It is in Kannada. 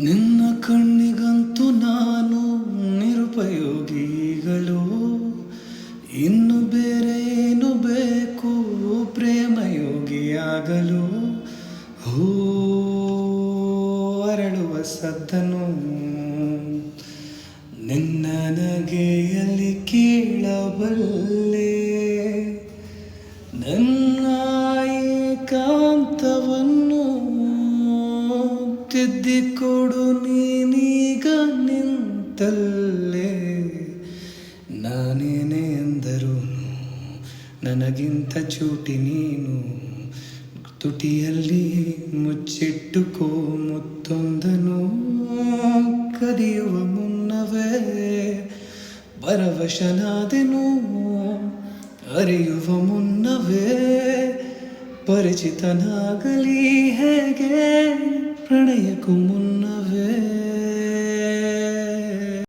ನಿನ್ನ ಕಣ್ಣಿಗಂತೂ ನಾನು ನಿರುಪಯೋಗಿಗಳು. ಇನ್ನು ಬೇರೆ ಏನು ಬೇಕು ಪ್ರೇಮಯೋಗಿಯಾಗಲು? ಹೂ ಅರಳುವ ಸದ್ದನು ನಿನ್ನ ನಗೆಯಲ್ಲಿ ಕೇಳಬಲ್ಲೆ. ನನ್ನ ಏಕಾಂತವನ್ನು ತಿದ್ದಿಕೊಡು ನೀನೀಗ ನಿಂತಲ್ಲೇ. ನಾನೇನೇ ಎಂದರೂ ನನಗಿಂತ ಚೂಟಿ ನೀನು. ತುಟಿಯಲ್ಲಿ ಮುಚ್ಚಿಟ್ಟುಕೋ ಮುತ್ತೊಂದನು. ಕದಿಯುವ ಮುನ್ನವೇ ಪರವಶನಾದೆನು. ಅರಿಯುವ ಮುನ್ನವೇ ಪರಿಚಿತನಾಗಲಿ ಹೇಗೆ ಪ್ರಣಯಕ್ಕೂ ಮುನ್ನವೇ.